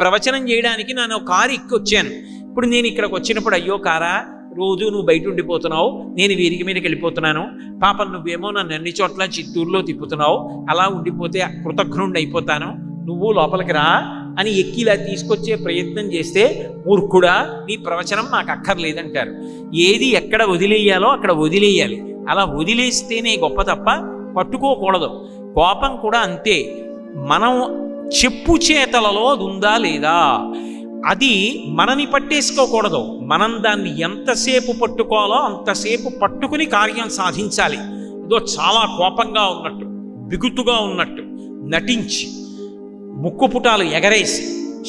ప్రవచనం చేయడానికి నేను కారు ఎక్కి వచ్చాను. ఇప్పుడు నేను ఇక్కడికి వచ్చినప్పుడు, అయ్యో కారా, రోజు నువ్వు బయట ఉండిపోతున్నావు, నేను వీరికి మీదకి వెళ్ళిపోతున్నాను, పాపం నువ్వేమో నన్ను అన్ని చోట్ల చిత్తూరులో తిప్పుతున్నావు, అలా ఉండిపోతే కృతజ్ఞుడిని అయిపోతాను, నువ్వు లోపలికి రా అని ఎక్కి ఇలా తీసుకొచ్చే ప్రయత్నం చేస్తే, మూర్ఖుడా, నీ ప్రవచనం నాకు అక్కర్లేదంటారు. ఏది ఎక్కడ వదిలేయాలో అక్కడ వదిలేయాలి. అలా వదిలేస్తేనే గొప్ప తప్ప పట్టుకోకూడదు. కోపం కూడా అంతే. మనం చెప్పు చేతలలో అది ఉందా లేదా, అది మనని పట్టేసుకోకూడదు. మనం దాన్ని ఎంతసేపు పట్టుకోవాలో అంతసేపు పట్టుకుని కార్యం సాధించాలి. ఇదో చాలా కోపంగా ఉన్నట్టు, బిగుతుగా ఉన్నట్టు నటించి, ముక్కు పుటాలు ఎగరేసి,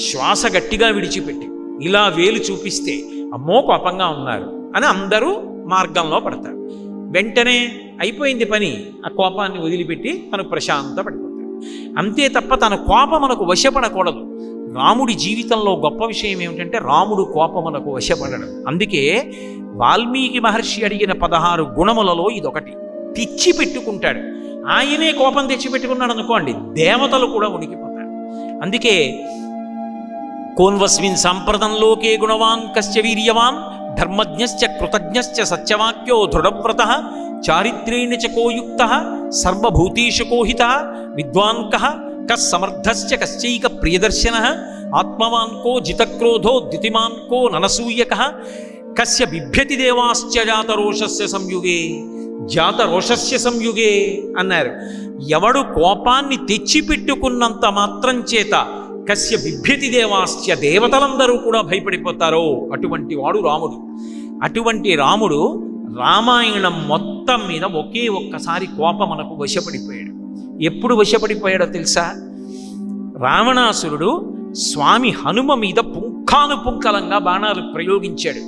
శ్వాస గట్టిగా విడిచిపెట్టి ఇలా వేలు చూపిస్తే అమ్మో కోపంగా ఉన్నారు అని అందరూ మార్గంలో పడతారు. వెంటనే అయిపోయింది పని, ఆ కోపాన్ని వదిలిపెట్టి తను ప్రశాంత పడిపోతాడు. అంతే తప్ప తన కోపమునకు వశపడకూడదు. రాముడి జీవితంలో గొప్ప విషయం ఏమిటంటే రాముడు కోపమునకు వశపడడం. అందుకే వాల్మీకి మహర్షి అడిగిన 16 గుణములలో ఇదొకటి. తెచ్చిపెట్టుకుంటాడు. ఆయనే కోపం తెచ్చిపెట్టుకున్నాడు అనుకోండి, దేవతలు కూడా ఉనికిపోతారు. అందుకే కోన్వస్మిన్ సాంప్రదంలోకే గుణవాన్ కశ్చ వీర్యవాన్ ధర్మజ్ఞశ్చ కృతజ్ఞశ్చ సత్యవాక్యో దృఢవ్రతః చారిత్రేణ చ కోయుక్తః సర్వభూతేషు కోహితః విద్వాన్ కః కస్సమర్థశ్చ కశ్చైక ప్రియదర్శనః ఆత్మవాన్ కో జితక్రోధో ద్యుతిమాన్ కో ననసూయకః కస్య బిభ్యతి దేవాశ్చ జాతరోషస్య సంయుగే జాతరోషస్య సంయుగే అన్నారు. ఎవడు కోపాన్ని తెచ్చిపెట్టుకున్నంత మాత్రం చేత కస్య బిభ్యతి దేవాశ్చ దేవతలందరూ కూడా భయపడిపోతారో అటువంటి వాడు రాముడు. అటువంటి రాముడు రామాయణం మొత్తం మీద ఒకే ఒక్కసారి కోపమునకు వశపడిపోయాడు. ఎప్పుడు వశపడిపోయాడో తెలుసా? రావణాసురుడు స్వామి హనుమ మీద పుంఖానుపుంఖలంగా బాణాలు ప్రయోగించాడు.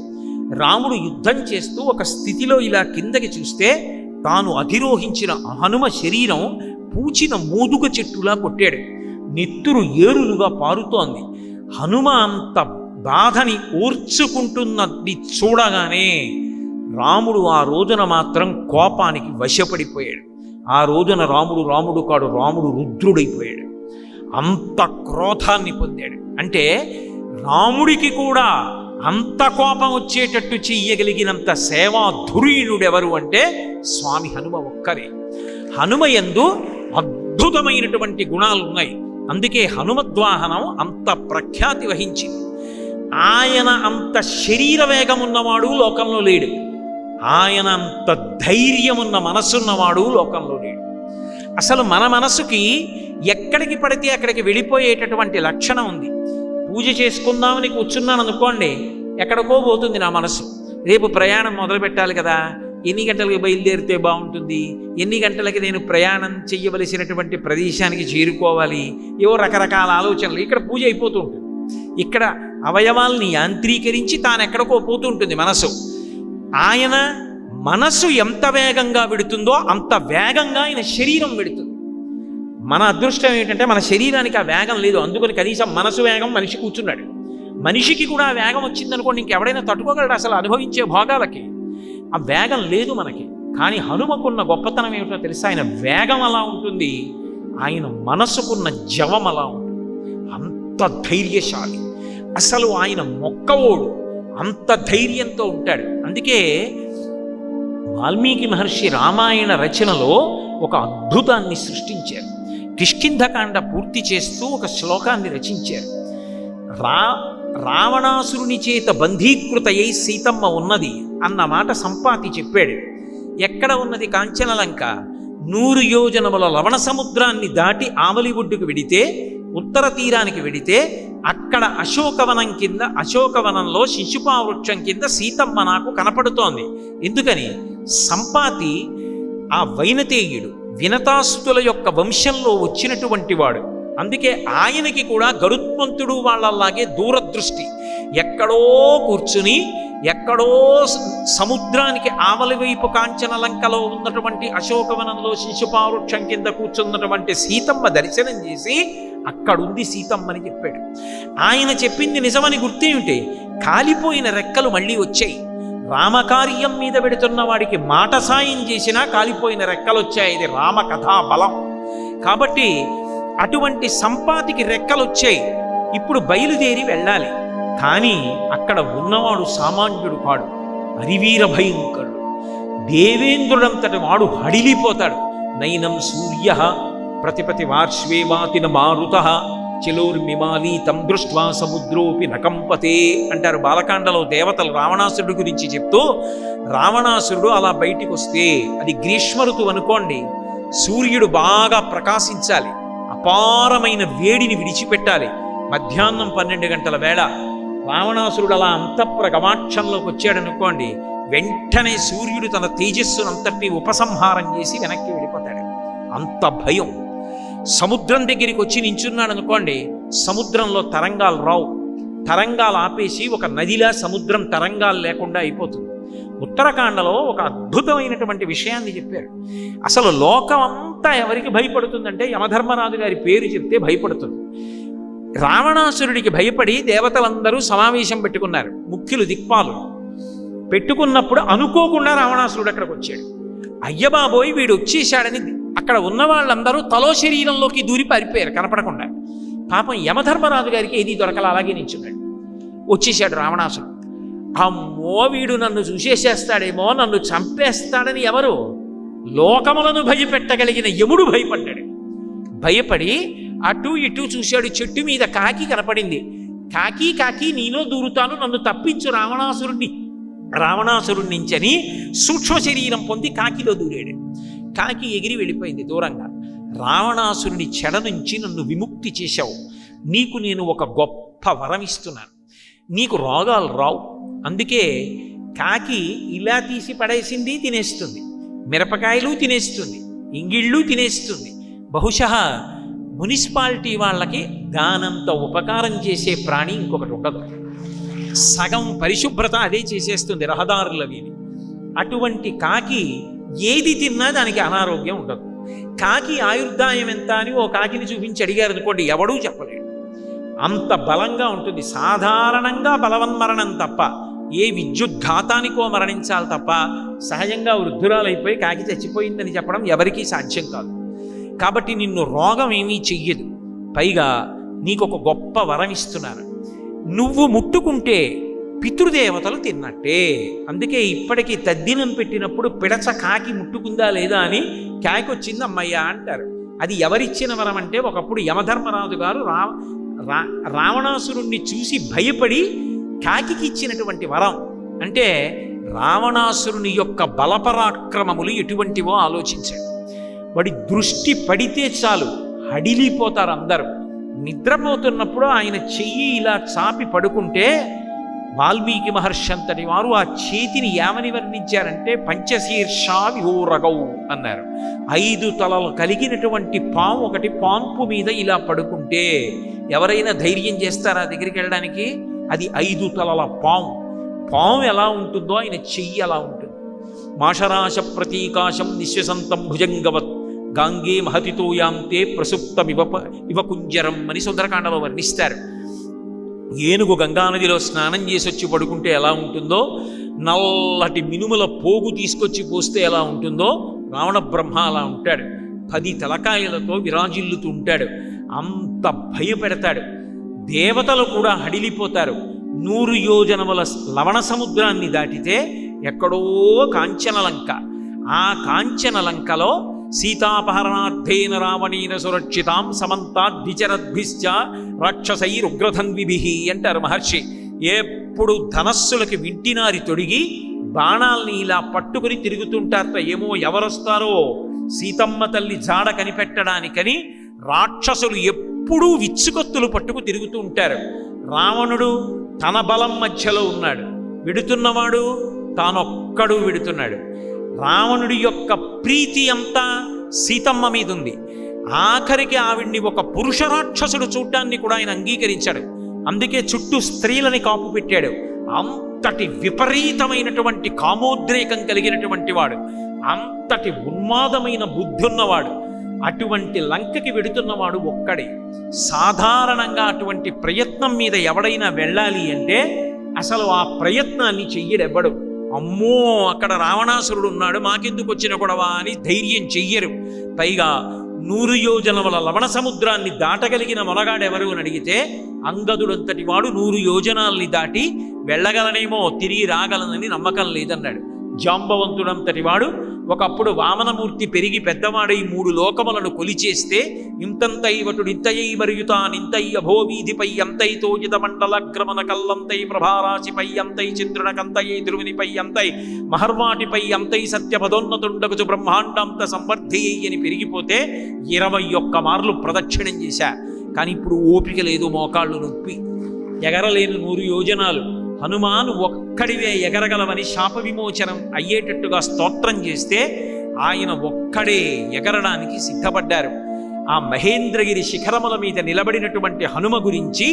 రాముడు యుద్ధం చేస్తూ ఒక స్థితిలో ఇలా కిందకి చూస్తే తాను అధిరోహించిన హనుమ శరీరం పూచిన మోదుగ చెట్టులా కొట్టాడు. నెత్తురు ఏరులుగా పారుతోంది. హనుమ అంత బాధని ఓర్చుకుంటున్నది చూడగానే రాముడు ఆ రోజున మాత్రం కోపానికి వశపడిపోయాడు. ఆ రోజున రాముడు కాడు, రాముడు రుద్రుడైపోయాడు. అంత క్రోధాన్ని పొందాడు. అంటే రాముడికి కూడా అంత కోపం వచ్చేటట్టు చెయ్యగలిగినంత సేవాధురీయుడెవరు అంటే స్వామి హనుమ ఒక్కరే. హనుమ యందు అద్భుతమైనటువంటి గుణాలు ఉన్నాయి. అందుకే హనుమద్వాహనం అంత ప్రఖ్యాతి వహించింది. ఆయన అంత శరీర వేగం ఉన్నవాడు లోకంలో లేడు. ఆయన అంత ధైర్యం ఉన్న మనసున్నవాడు లోకంలో లేడు. అసలు మన మనసుకి ఎక్కడికి పడితే అక్కడికి వెళ్ళిపోయేటటువంటి లక్షణం ఉంది. పూజ చేసుకుందామని కూర్చున్నాను అనుకోండి, ఎక్కడికో పోతుంది నా మనసు. రేపు ప్రయాణం మొదలు పెట్టాలి కదా, ఎన్ని గంటలకు బయలుదేరితే బాగుంటుంది, ఎన్ని గంటలకి నేను ప్రయాణం చెయ్యవలసినటువంటి ప్రదేశానికి చేరుకోవాలి, ఏవో రకరకాల ఆలోచనలు. ఇక్కడ పూజ అయిపోతూ ఉంటుంది. ఇక్కడ అవయవాల్ని యాంత్రీకరించి తాను ఎక్కడికో పోతూ ఉంటుంది మనసు. ఆయన మనసు ఎంత వేగంగా వెడుతుందో అంత వేగంగా ఆయన శరీరం వెడుతుంది. మన అదృష్టం ఏంటంటే మన శరీరానికి ఆ వేగం లేదు. అందుకని కనీసం మనసు వేగం మనిషి కూర్చున్నాడు. మనిషికి కూడా ఆ వేగం వచ్చిందనుకోండి, ఇంకెవడైనా తట్టుకోగలడు అసలు అనుభవించే భోగాలకి? ఆ వేగం లేదు మనకి. కానీ హనుమకున్న గొప్పతనం ఏమిటో తెలుసా? ఆయన వేగం అలా ఉంటుంది, ఆయన మనసుకున్న జవం అలా ఉంటుంది. అంత ధైర్యశాలి. అసలు ఆయన మొక్కవోడు, అంత ధైర్యంతో ఉంటాడు. అందుకే వాల్మీకి మహర్షి రామాయణ రచనలో ఒక అద్భుతాన్ని సృష్టించారు. కిష్కింధకాండ పూర్తి చేస్తూ ఒక శ్లోకాన్ని రచించారు. రావణాసురుని చేత బంధీకృతయ్యి సీతమ్మ ఉన్నది అన్న మాట సంపాతి చెప్పాడు. ఎక్కడ ఉన్నది? కాంచనలంక. 100 యోజనముల లవణ సముద్రాన్ని దాటి ఆవలి ఒడ్డుకు వెడితే, ఉత్తర తీరానికి వెడితే అక్కడ అశోకవనం కింద, అశోకవనంలో శిశుపావృక్షం కింద సీతమ్మ నాకు కనపడుతోంది. ఎందుకని? సంపాతి ఆ వైనతేయుడు, వినతాస్తుల యొక్క వంశంలో వచ్చినటువంటి వాడు. అందుకే ఆయనకి కూడా గరుత్మంతుడు వాళ్ళలాగే దూరదృష్టి. ఎక్కడో కూర్చుని, ఎక్కడో సముద్రానికి ఆవలి వైపు కాంచనలంకలో ఉన్నటువంటి అశోకవనంలో శిశుపావృక్షం కింద కూర్చున్నటువంటి సీతమ్మ దర్శనం చేసి అక్కడుంది సీతమ్మని చెప్పాడు. ఆయన చెప్పింది నిజమని గుర్తేమిటి? కాలిపోయిన రెక్కలు మళ్ళీ వచ్చాయి. రామకార్యం మీద పెడుతున్న వాడికి మాట సాయం చేసినా కాలిపోయిన రెక్కలు వచ్చాయి. ఇది రామకథా బలం. కాబట్టి అటువంటి సంపాతికి రెక్కలు వచ్చాయి. ఇప్పుడు బయలుదేరి వెళ్ళాలి. కానీ అక్కడ ఉన్నవాడు సామాన్యుడు కాడు, హరివీర భయంకరుడు. దేవేంద్రుడంతటి వాడు హడిలిపోతాడు. నైనం సూర్య ప్రతిపతి వార్ష్వే వాతిన మారుత చిలోర్మిమాలీతం దృష్ట్వా సముద్రోపి నకంపతే అంటారు బాలకాండలో దేవతలు రావణాసురుడి గురించి చెప్తూ. రావణాసురుడు అలా బయటికి వస్తే, అది గ్రీష్మ ఋతువు అనుకోండి, సూర్యుడు బాగా ప్రకాశించాలి, అపారమైన వేడిని విడిచిపెట్టాలి. మధ్యాహ్నం 12 గంటల వేళ రావణాసురుడు అలా అంతఃపుర గమాక్షంలోకి వచ్చాడనుకోండి, వెంటనే సూర్యుడు తన తేజస్సునంతటి ఉపసంహారం చేసి వెనక్కి వెళ్ళిపోతాడు. అంత భయం. సముద్రం దగ్గరికి వచ్చి నించున్నాడు అనుకోండి, సముద్రంలో తరంగాలు రావు. తరంగాలు ఆపేసి ఒక నదిలా సముద్రం తరంగాలు లేకుండా అయిపోతుంది. ఉత్తరాఖండలో ఒక అద్భుతమైనటువంటి విషయాన్ని చెప్పారు. అసలు లోకం అంతా ఎవరికి భయపడుతుందంటే యమధర్మరాజు గారి పేరు చెప్తే భయపడుతుంది. రావణాసురుడికి భయపడి దేవతలందరూ సమావేశం పెట్టుకున్నారు, ముఖ్యులు దిక్పాలు పెట్టుకున్నప్పుడు అనుకోకుండా రావణాసురుడు అక్కడికి వచ్చాడు. అయ్యబాబోయ్ వీడు వచ్చేసాడని అక్కడ ఉన్న వాళ్ళందరూ తలో శరీరంలోకి దూరి పారిపోయారు కనపడకుండా. పాపం యమధర్మరాజు గారికి ఏది దొరకల, అలాగే నించున్నాడు. వచ్చేసాడు రావణాసురుడు. అమ్మో వీడు నన్ను చూసేసేస్తాడేమో, నన్ను చంపేస్తాడని ఎవరు? లోకములను భయపెట్టగలిగిన యముడు భయపడ్డాడు. భయపడి అటు ఇటు చూశాడు. చెట్టు మీద కాకి కనపడింది. కాకి కాకి నీలో దూరుతాను, నన్ను తప్పించు రావణాసురుడి నుంచని సూక్ష్మ శరీరం పొంది కాకిలో దూరాడు. కాకి ఎగిరి వెళ్ళిపోయింది దూరంగా. రావణాసురుడి చెడ నుంచి నన్ను విముక్తి చేశావు, నీకు నేను ఒక గొప్ప వరం ఇస్తున్నాను, నీకు రోగాలు రావు. అందుకే కాకి ఇలా తీసి పడేసింది తినేస్తుంది, మిరపకాయలు తినేస్తుంది, ఇంగిళ్ళు తినేస్తుంది. బహుశా మున్సిపాలిటీ వాళ్ళకి దానంత ఉపకారం చేసే ప్రాణి ఇంకొకటి ఉండదు. సగం పరిశుభ్రత అదే చేసేస్తుంది రహదారులవి. అటువంటి కాకి ఏది తిన్నా దానికి అనారోగ్యం ఉండదు. కాకి ఆయుర్దాయం ఎంత అని ఓ కాకిని చూపించి అడిగారు అనుకోండి, ఎవడూ చెప్పలేడు. అంత బలంగా ఉంటుంది. సాధారణంగా బలవన్మరణం తప్ప, ఏ విద్యుద్ఘాతానికో మరణించాలి తప్ప సహజంగా వృద్ధురాలైపోయి కాకి చచ్చిపోయిందని చెప్పడం ఎవరికీ సాధ్యం కాదు. కాబట్టి నిన్ను రోగం ఏమీ చెయ్యదు. పైగా నీకు ఒక గొప్ప వరం ఇస్తున్నాను, నువ్వు ముట్టుకుంటే పితృదేవతలు తిన్నట్టే. అందుకే ఇప్పటికీ తద్దినం పెట్టినప్పుడు పిడచ కాకి ముట్టుకుందా లేదా అని కాకి వచ్చింది అమ్మయ్య అంటారు. అది ఎవరిచ్చిన వరం అంటే, ఒకప్పుడు యమధర్మరాజు గారు రావణాసురుణ్ణి చూసి భయపడి కాకి ఇచ్చినటువంటి వరం. అంటే రావణాసురుని యొక్క బలపరాక్రమములు ఎటువంటివో ఆలోచించాడు. వాడి దృష్టి పడితే చాలు హడిలిపోతారు అందరూ. నిద్రపోతున్నప్పుడు ఆయన చెయ్యి ఇలా చాపి పడుకుంటే వాల్మీకి మహర్షి అంతటి వారు ఆ చేతిని ఏమని వర్ణించారంటే పంచశీర్షా విహోరగౌ అన్నారు. 5 తలలు కలిగినటువంటి పాము ఒకటి పాన్పు మీద ఇలా పడుకుంటే ఎవరైనా ధైర్యం చేస్తారా దగ్గరికి వెళ్ళడానికి? అది 5 తలల పాము. పాము ఎలా ఉంటుందో ఆయన చెయ్యి అలా ఉంటుంది. మాషరాశ ప్రతీకాశం నిశ్వసంతం భుజంగవత్ గాంగే మహతితోయాంతే ప్రసుప్తం ఇవ కుంజరం అని సుందరకాండలో వర్ణిస్తారు. ఏనుగు గంగానదిలో స్నానం చేసి వచ్చి పడుకుంటే ఎలా ఉంటుందో, నల్లటి మినుముల పోగు తీసుకొచ్చి పోస్తే ఎలా ఉంటుందో, రావణ బ్రహ్మ అలా ఉంటాడు. 10 తలకాయలతో విరాజిల్లుతూ ఉంటాడు. అంత భయపెడతాడు. దేవతలు కూడా హడిలిపోతారు. 100 యోజనముల లవణ సముద్రాన్ని దాటితే ఎక్కడో కాంచనలంక. ఆ కాంచనలంకలో సీతాపహరణార్థేన రావణేన సురక్షితాం సమంతాద్విచరద్భిశ్చ రాక్షసైరుగ్రధన్విభిః అంటారు మహర్షి. ఎప్పుడు ధనస్సులకి వింటినారి తొడిగి బాణాల్ని ఇలా పట్టుకుని తిరుగుతుంటారట. ఏమో ఎవరొస్తారో సీతమ్మ తల్లి జాడ కనిపెట్టడానికని రాక్షసులు ఎప్పుడూ విచ్చుకొత్తులు పట్టుకు తిరుగుతూ ఉంటారు. రావణుడు తన బలం మధ్యలో ఉన్నాడు, విడుతున్నవాడు తానొక్కడు విడుతున్నాడు. రావణుడి యొక్క ప్రీతి అంతా సీతమ్మ మీద ఉంది. ఆఖరికి ఆవిడ్ని ఒక పురుష రాక్షసుడు చూడ్డాన్ని కూడా ఆయన అంగీకరించాడు. అందుకే చుట్టూ స్త్రీలని కాపు పెట్టాడు. అంతటి విపరీతమైనటువంటి కామోద్రేకం కలిగినటువంటి వాడు, అంతటి ఉన్మాదమైన బుద్ధి ఉన్నవాడు. అటువంటి లంకకి వెడుతున్నవాడు ఒక్కడే. సాధారణంగా అటువంటి ప్రయత్నం మీద ఎవడైనా వెళ్ళాలి అంటే అసలు ఆ ప్రయత్నాన్ని చెయ్యడెవ్వడు. అమ్మో అక్కడ రావణాసురుడు ఉన్నాడు, మాకెందుకు వచ్చిన గొడవ అని ధైర్యం చెయ్యరు. పైగా 100 యోజనముల లవణ సముద్రాన్ని దాటగలిగిన మొనగాడెవరు అని అడిగితే అంగదుడంతటి వాడు 100 యోజనాల్ని దాటి వెళ్ళగలనేమో, తిరిగి రాగలనని నమ్మకం లేదన్నాడు. జాంబవంతుడంతటి వాడు ఒకప్పుడు వామనమూర్తి పెరిగి పెద్దవాడై 3 లోకములను కొలిచేస్తే ఇంతంతైవటుడింతయై మరియుతానింతై అభోవీధిపై అంతై తోజిత మండలగ్రమణ కల్లంతై ప్రభారాశిపై అంతై చంద్రునకంతయై ధ్రువునిపై అంతై మహర్వాటిపై అంతై సత్యపదోన్నతుండగుచు బ్రహ్మాండంత సంవర్ధి అని పెరిగిపోతే 21 మార్లు ప్రదక్షిణం చేశా. కానీ ఇప్పుడు ఓపిక లేదు, మోకాళ్ళు నొప్పి, ఎగరలేని 100 యోజనాలు. హనుమాను ఒక్కడివే ఎగరగలవని శాప విమోచనం అయ్యేటట్టుగా స్తోత్రం చేస్తే ఆయన ఒక్కడే ఎగరడానికి సిద్ధపడ్డారు. ఆ మహేంద్రగిరి శిఖరముల మీద నిలబడినటువంటి హనుమ గురించి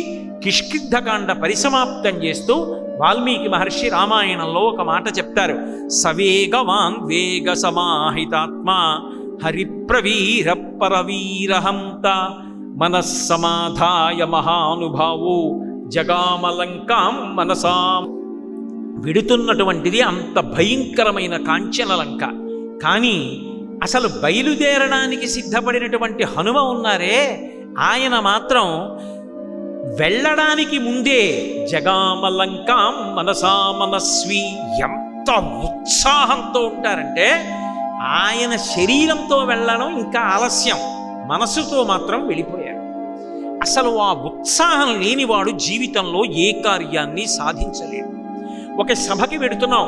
కిష్కింధకాండ పరిసమాప్తం చేస్తూ వాల్మీకి మహర్షి రామాయణంలో ఒక మాట చెప్తారు. సవేగవాన్ వేగ సమాహితాత్మ హరిప్రవీర పరవీరహంత మనస్సమాధాయ మహానుభావో జగామలంకాం మనసాం. విడుతున్నటువంటిది అంత భయంకరమైన కాంచన లంక. కానీ అసలు బయలుదేరడానికి సిద్ధపడినటువంటి హనుమ ఉన్నారే, ఆయన మాత్రం వెళ్ళడానికి ముందే జగామలంకాం మనసా మనస్వి, ఎంత ఉత్సాహంతో ఉంటారంటే ఆయన శరీరంతో వెళ్ళడం ఇంకా ఆలస్యం, మనసుతో మాత్రం వెళ్ళిపోయారు. అసలు ఆ ఉత్సాహం లేనివాడు జీవితంలో ఏ కార్యాన్ని సాధించలేడు. ఒక సభకి వెడుతున్నాం,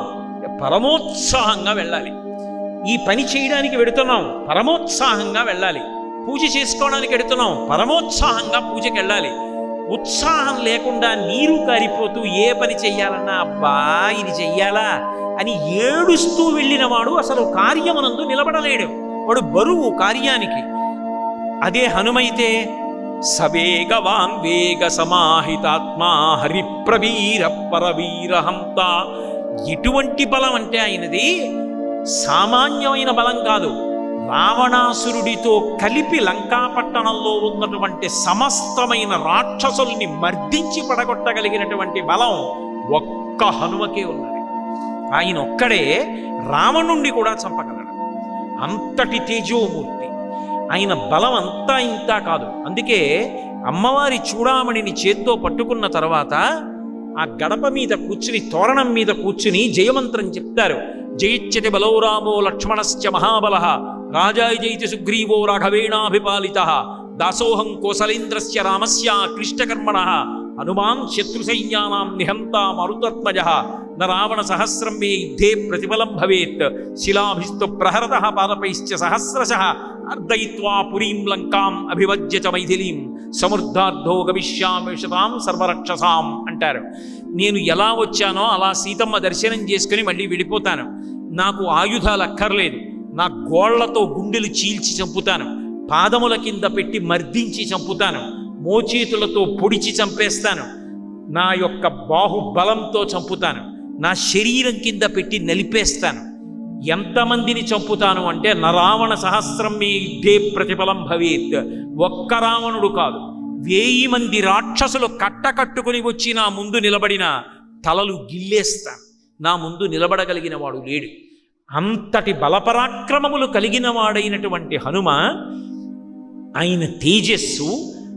పరమోత్సాహంగా వెళ్ళాలి. ఈ పని చేయడానికి వెడుతున్నాం, పరమోత్సాహంగా వెళ్ళాలి. పూజ చేసుకోవడానికి వెడుతున్నాం, పరమోత్సాహంగా పూజకి వెళ్ళాలి. ఉత్సాహం లేకుండా నీరు కారిపోతూ ఏ పని చెయ్యాలన్నా అబ్బా ఇది చెయ్యాలా అని ఏడుస్తూ వెళ్ళిన వాడు అసలు కార్యమునందు నిలబడలేడు, వాడు బరువు కార్యానికి. అదే హనుమైతే సవేగవాన్ వేగ సమాహితాత్మా హరిప్రవీర పరవీరహంత. ఎటువంటి బలం అంటే ఆయనది సామాన్యమైన బలం కాదు. రావణాసురుడితో కలిపి లంకాపట్టణంలో ఉన్నటువంటి సమస్తమైన రాక్షసుల్ని మర్దించి పడగొట్టగలిగినటువంటి బలం ఒక్క హనుమకే ఉన్నది. ఆయన ఒక్కడే రావణుణ్ణి కూడా చంపగలడు, అంతటి తేజోమూర్తి. ఆయన బలం అంతా ఇంతా కాదు. అందుకే అమ్మవారి చూడామణిని చేత్తో పట్టుకున్న తర్వాత ఆ గడప మీద కూర్చుని, తోరణం మీద కూర్చుని జయమంత్రం చెప్తారు. జయిచ్యతి బలో రామో లక్ష్మణశ్చ మహాబలః రాజాయ జయితి సుగ్రీవో రాఘవేణాభిపాలితః దాసోహం కోసలేంద్రస్య రామస్య క్లిష్టకర్మణః హనుమాన్ శత్రుసైన్యానాం నిహంతా మరుతత్మజః న రావణ సహస్రం మే యుద్ధే ప్రతిఫలం భవేత్ శిలాభిస్తు ప్రహరతః పాదపైశ్చ సహస్రశః అర్దయిత్వా పురీం లంకాం అభివజ్య చ మైథిలీం సమృద్ధార్థో గమిష్యామి శతాం సర్వరక్షసాం అంటారు. నేను ఎలా వచ్చానో అలా సీతమ్మ దర్శనం చేసుకుని మళ్ళీ వెళ్ళిపోతాను. నాకు ఆయుధాలు అక్కర్లేదు, నా గోళ్లతో గుండెలు చీల్చి చంపుతాను, పాదముల కింద పెట్టి మర్దించి చంపుతాను, మోచేతులతో పొడిచి చంపేస్తాను, నా యొక్క బాహుబలంతో చంపుతాను, నా శరీరం కింద పెట్టి నలిపేస్తాను. ఎంతమందిని చంపుతాను అంటే నరావణ సహస్రం మే యుద్ధే ప్రతిఫలం భవేత్. ఒక్క రావణుడు కాదు, 1000 మంది రాక్షసులు కట్టకట్టుకుని వచ్చి నా ముందు నిలబడిన తలలు గిల్లేస్తాను. నా ముందు నిలబడగలిగిన వాడు లేడు. అంతటి బలపరాక్రమములు కలిగిన వాడైనటువంటి హనుమ, ఆయన తేజస్సు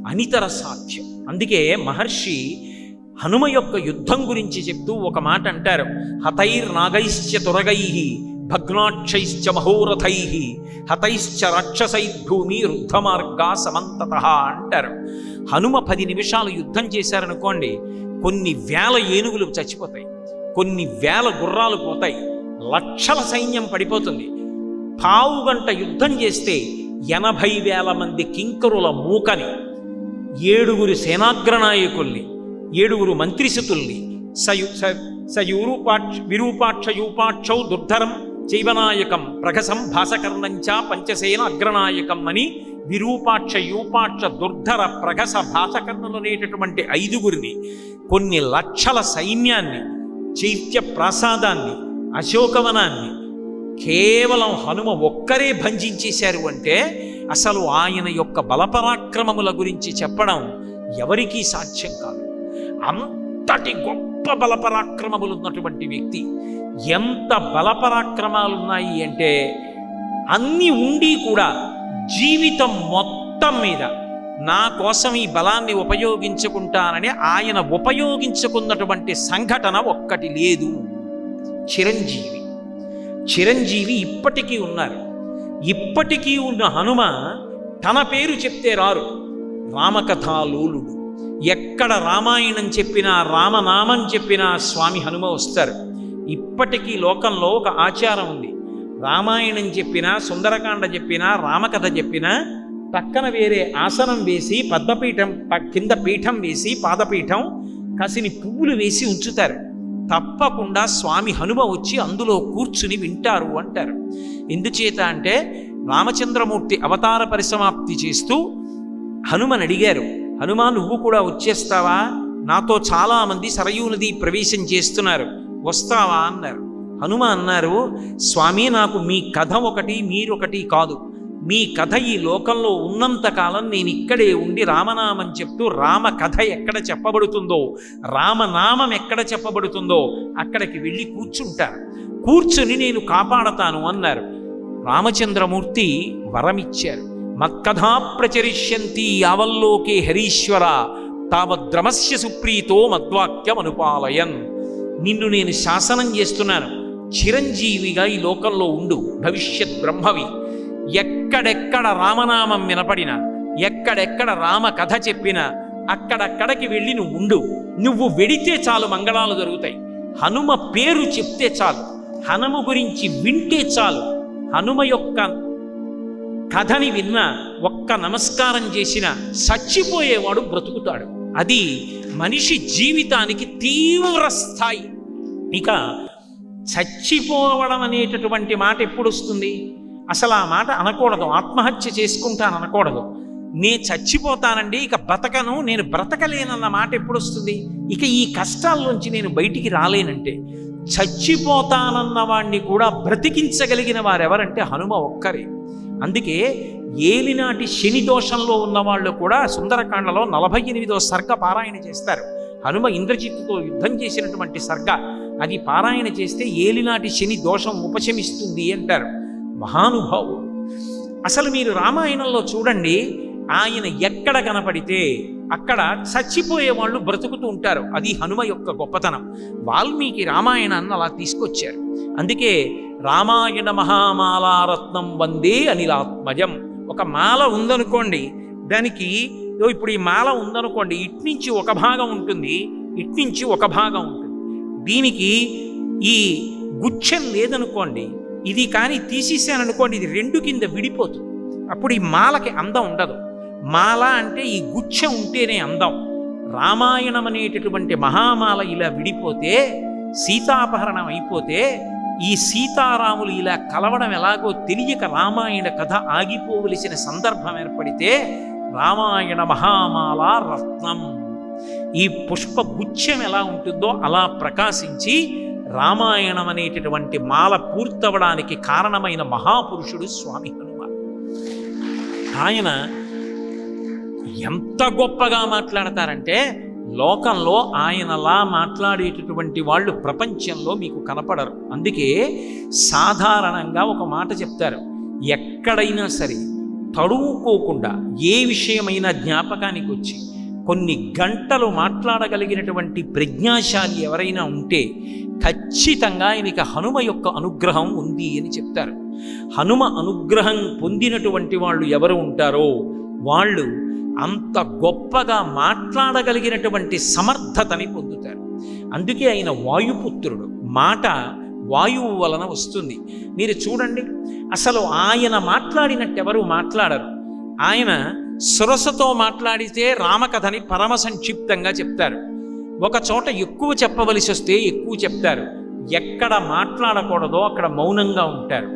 అనితర సాధ్యం. అందుకే మహర్షి హనుమ యొక్క యుద్ధం గురించి చెప్తూ ఒక మాట అంటారు. హతైర్నాగైశ్చ తురగైః భగ్నాక్షైశ్చ మహోరథైః హతైశ్చ రాక్షసైర్భూమి రుద్ధమార్గా సమంతతః అంటారు. హనుమ 10 నిమిషాలు యుద్ధం చేశారనుకోండి, కొన్ని వేల ఏనుగులు చచ్చిపోతాయి, కొన్ని వేల గుర్రాలు పోతాయి, లక్షల సైన్యం పడిపోతుంది. పావుగంట యుద్ధం చేస్తే 80,000 మంది కింకరుల మూకని, 7 సేనాగ్రనాయకుల్ని, 7 మంత్రిసుతుల్ని, విరూపాక్ష యూపాక్షౌ దుర్ధరం చైవనాయకం ప్రగసం భాసకర్ణంచ పంచసేన అగ్రనాయకం అని విరూపాక్ష యూపాక్ష దుర్ధర ప్రగస భాసకర్ణులనేటటువంటి 5 కొన్ని లక్షల సైన్యాన్ని, చైత్య ప్రాసాదాన్ని, అశోకవనాన్ని కేవలం హనుమ ఒక్కరే భంజించేశారు అంటే అసలు ఆయన యొక్క బలపరాక్రమముల గురించి చెప్పడం ఎవరికీ సాధ్యం కాదు. అంతటి గొప్ప బలపరాక్రమములు ఉన్నటువంటి వ్యక్తి. ఎంత బలపరాక్రమాలున్నాయి అంటే అన్ని ఉండి కూడా జీవితం మొత్తం మీద నా కోసం ఈ బలాన్ని ఉపయోగించుకుంటానని ఆయన ఉపయోగించుకున్నటువంటి సంఘటన ఒక్కటి లేదు. చిరంజీవి ఇప్పటికీ ఉన్నారు. ఇప్పటికీ ఉన్న హనుమ తన పేరు చెప్తే రారు. రామకథాలోలుడు. ఎక్కడ రామాయణం చెప్పినా, రామనామం చెప్పినా స్వామి హనుమ వస్తారు. ఇప్పటికీ లోకంలో ఒక ఆచారం ఉంది. రామాయణం చెప్పినా, సుందరకాండ చెప్పినా, రామకథ చెప్పినా పక్కన వేరే ఆసనం వేసి, పద్మపీఠం కింద పీఠం వేసి, పాదపీఠం కసిని పువ్వులు వేసి ఉంచుతారు. తప్పకుండా స్వామి హనుమ వచ్చి అందులో కూర్చుని వింటారు అంటారు. ఎందుచేత అంటే రామచంద్రమూర్తి అవతార పరిసమాప్తి చేస్తూ హనుమని అడిగారు, హనుమ నువ్వు కూడా వచ్చేస్తావా? నాతో చాలామంది సరయూ నది ప్రవేశం చేస్తున్నారు, వస్తావా అన్నారు. హనుమ అన్నారు, స్వామి నాకు మీ కథ ఒకటి మీరొకటి కాదు. మీ కథ ఈ లోకంలో ఉన్నంతకాలం నేను ఇక్కడే ఉండి రామనామం చెప్తూ రామ కథ ఎక్కడ చెప్పబడుతుందో, రామనామం ఎక్కడ చెప్పబడుతుందో అక్కడికి వెళ్ళి కూర్చుని నేను కాపాడతాను అన్నారు. రామచంద్రమూర్తి వరమిచ్చారు. మక్కథా ప్రచరిష్యంతి యావల్లోకే హరీశ్వర తావద్రమస్య సుప్రీతో మద్వాక్యం అనుపాలయన్. నిన్ను నేను శాసనం చేస్తున్నాను, చిరంజీవిగా ఈ లోకంలో ఉండు, భవిష్యత్ బ్రహ్మవి. ఎక్కడెక్కడ రామనామం వినపడినా, ఎక్కడెక్కడ రామ కథ చెప్పినా అక్కడక్కడికి వెళ్ళి నువ్వు ఉండు. నువ్వు వెడితే చాలు మంగళాలు జరుగుతాయి. హనుమ పేరు చెప్తే చాలు, హనుమ గురించి వింటే చాలు, హనుమ యొక్క కథని విన్నా, ఒక్క నమస్కారం చేసిన చచ్చిపోయేవాడు బ్రతుకుతాడు. అది మనిషి జీవితానికి తీవ్ర స్థాయి. ఇక చచ్చిపోవడం అనేటటువంటి మాట ఎప్పుడు వస్తుంది? అసలు ఆ మాట అనకూడదు. ఆత్మహత్య చేసుకుంటాను అనకూడదు. నేను చచ్చిపోతానండి, ఇక బ్రతకను, నేను బ్రతకలేనన్న మాట ఎప్పుడు వస్తుంది? ఇక ఈ కష్టాల్లోంచి నేను బయటికి రాలేనంటే. చచ్చిపోతానన్న వాణ్ణి కూడా బ్రతికించగలిగిన వారెవరంటే హనుమ ఒక్కరే. అందుకే ఏలినాటి శని దోషంలో ఉన్నవాళ్ళు కూడా సుందరకాండలో 48వ సర్గ పారాయణ చేస్తారు. హనుమ ఇంద్రజిత్తుతో యుద్ధం చేసినటువంటి సర్గ అది పారాయణ చేస్తే ఏలినాటి శని దోషం ఉపశమిస్తుంది అంటారు. మహానుభావుడు. అసలు మీరు రామాయణంలో చూడండి, ఆయన ఎక్కడ కనపడితే అక్కడ చచ్చిపోయే వాళ్ళు బ్రతుకుతూ ఉంటారు. అది హనుమ యొక్క గొప్పతనం. వాల్మీకి రామాయణాన్ని అలా తీసుకొచ్చారు. అందుకే రామాయణ మహామాలారత్నం వందే అనిలాత్మజం. ఒక మాల ఉందనుకోండి, దానికి ఇప్పుడు ఈ మాల ఉందనుకోండి, ఇట్నుంచి ఒక భాగం ఉంటుంది, ఇట్నుంచి ఒక భాగం ఉంటుంది. దీనికి ఈ గుచ్ఛం లేదనుకోండి, ఇది కానీ తీసేసాననుకోండి, ఇది రెండు కింద విడిపోతుంది. అప్పుడు ఈ మాలకి అందం ఉండదు. మాల అంటే ఈ గుచ్ఛం ఉంటేనే అందం. రామాయణం అనేటటువంటి మహామాల ఇలా విడిపోతే, సీతాపహరణం అయిపోతే, ఈ సీతారాములు ఇలా కలవడం ఎలాగో తెలియక రామాయణ కథ ఆగిపోవలసిన సందర్భం ఏర్పడితే రామాయణ మహామాల రత్నం, ఈ పుష్ప గుచ్ఛం ఎలా ఉంటుందో అలా ప్రకాశించి రామాయణం అనేటటువంటి మాల పూర్తవడానికి కారణమైన మహాపురుషుడు స్వామి హనుమ. ఆయన ఎంత గొప్పగా మాట్లాడతారంటే, లోకంలో ఆయనలా మాట్లాడేటటువంటి వాళ్ళు ప్రపంచంలో మీకు కనపడరు. అందుకే సాధారణంగా ఒక మాట చెప్తారు, ఎక్కడైనా సరే తడువుకోకుండా ఏ విషయమైనా జ్ఞాపకానికి వచ్చి కొన్ని గంటలు మాట్లాడగలిగినటువంటి ప్రజ్ఞాశాలి ఎవరైనా ఉంటే ఖచ్చితంగా ఆయనకి హనుమ యొక్క అనుగ్రహం ఉంది అని చెప్తారు. హనుమ అనుగ్రహం పొందినటువంటి వాళ్ళు ఎవరు ఉంటారో వాళ్ళు అంత గొప్పగా మాట్లాడగలిగినటువంటి సమర్థతని పొందుతారు. అందుకే ఆయన వాయుపుత్రుడు. మాట వాయువు వలన వస్తుంది. మీరు చూడండి, అసలు ఆయన మాట్లాడినట్టెవరు మాట్లాడరు. ఆయన సురసతో మాట్లాడితే రామకథని పరమ సంక్షిప్తంగా చెప్తారు. ఒక చోట ఎక్కువ చెప్పవలసి వస్తే ఎక్కువ చెప్తారు. ఎక్కడ మాట్లాడకూడదో అక్కడ మౌనంగా ఉంటారు.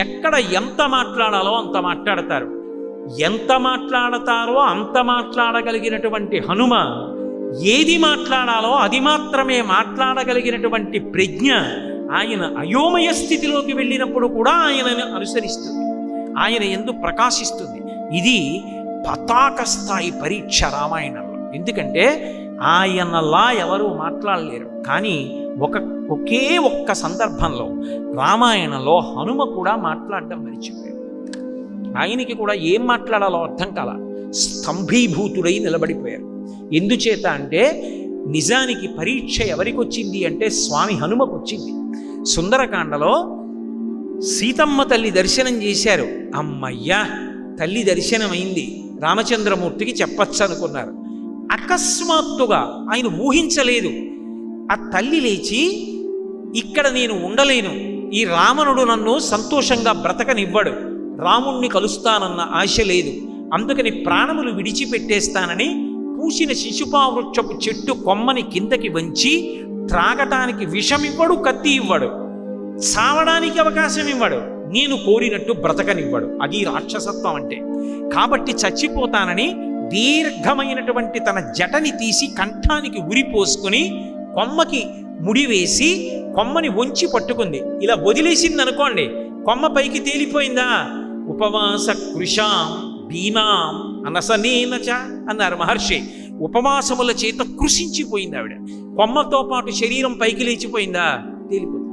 ఎక్కడ ఎంత మాట్లాడాలో అంత మాట్లాడతారు. ఎంత మాట్లాడతారో అంత మాట్లాడగలిగినటువంటి హనుమ ఏది మాట్లాడాలో అది మాత్రమే మాట్లాడగలిగినటువంటి ప్రజ్ఞ ఆయన అయోమయ స్థితిలోకి వెళ్ళినప్పుడు కూడా ఆయనను అనుసరిస్తుంది, ఆయన యందు ప్రకాశిస్తుంది. ఇది పతాక స్థాయి పరీక్ష రామాయణంలో. ఎందుకంటే ఆయనలా ఎవరు మాట్లాడలేరు. కానీ ఒకే ఒక్క సందర్భంలో రామాయణంలో హనుమ కూడా మాట్లాడడం మర్చిపోయాడు. ఆయనకి కూడా ఏం మాట్లాడాలో అర్థం కాల, స్తంభీభూతుడై నిలబడిపోయారు. ఎందుచేత అంటే నిజానికి పరీక్ష ఎవరికి వచ్చింది అంటే స్వామి హనుమకు వచ్చింది. సుందరకాండలో సీతమ్మ తల్లి దర్శనం చేశారు. అమ్మయ్యా తల్లి దర్శనమైంది, రామచంద్రమూర్తికి చెప్పచ్చు అనుకున్నారు. అకస్మాత్తుగా ఆయన ఊహించలేదు, ఆ తల్లి లేచి ఇక్కడ నేను ఉండలేను, ఈ రావణుడు నన్ను సంతోషంగా బ్రతకనివ్వడు, రాముణ్ణి కలుస్తానన్న ఆశ లేదు, అందుకని ప్రాణములు విడిచిపెట్టేస్తానని పూసిన శిశుపావృక్షపు చెట్టు కొమ్మని కిందకి వంచి త్రాగటానికి విషమివ్వడు, కత్తి ఇవ్వడు, చావడానికి అవకాశం ఇవ్వడు, నేను కోరినట్టు బ్రతకనివ్వడు. అది రాక్షసత్వం అంటే. కాబట్టి చచ్చిపోతానని దీర్ఘమైనటువంటి తన జటని తీసి కంఠానికి ఉరిపోసుకుని కొమ్మకి ముడివేసి కొమ్మని వంచి పట్టుకుంది. ఇలా వదిలేసింది అనుకోండి, కొమ్మ పైకి తేలిపోయిందా? ఉపవాస కృషాం దీనాం అనసనేనచ అన్నారు మహర్షి. ఉపవాసముల చేత కృషించిపోయింది ఆవిడ. కొమ్మతో పాటు శరీరం పైకి లేచిపోయిందా? తేలిపోయింది.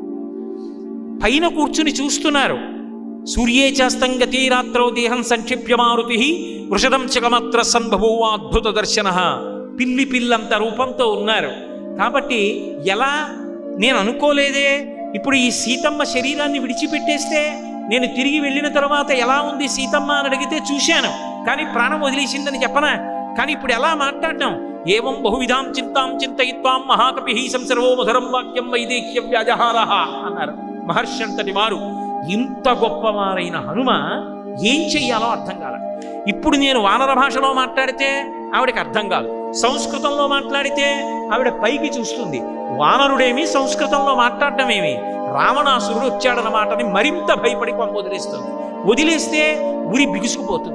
పైన కూర్చుని చూస్తున్నారు. సూర్యే చాస్తంగతి రాత్రో దేహం సంక్షిప్య మారుతి వృషదం చకమత్ర సంభవో అద్భుత దర్శన. పిల్లి పిల్లంత రూపంతో ఉన్నారు. కాబట్టి ఎలా, నేను అనుకోలేదే, ఇప్పుడు ఈ సీతమ్మ శరీరాన్ని విడిచిపెట్టేస్తే నేను తిరిగి వెళ్ళిన తర్వాత ఎలా ఉంది సీతమ్మ అని అడిగితే చూశాను, కానీ ప్రాణం వదిలేసిందని చెప్పనా? కానీ ఇప్పుడు ఎలా మాట్లాడడం? ఏవం బహువిధాం చింతాం చింతయిత్వాం మహాకపి సంసర్వో మధురం వాక్యం వైదేహ్యం వ్యాజహారః అన్నారు మహర్షి అంతటి వారు. ఇంత గొప్పవారైన హనుమ ఏం చెయ్యాలో అర్థం కాల. ఇప్పుడు నేను వానర భాషలో మాట్లాడితే ఆవిడకి అర్థం కాదు, సంస్కృతంలో మాట్లాడితే ఆవిడ పైకి చూస్తుంది. వానరుడేమి సంస్కృతంలో మాట్లాడటమేమి, రావణాసురుడు వచ్చాడన్న మాటని మరింత భయపడి కొమ్మ వదిలేస్తుంది. వదిలేస్తే ఉరి బిగుసుకుపోతుంది.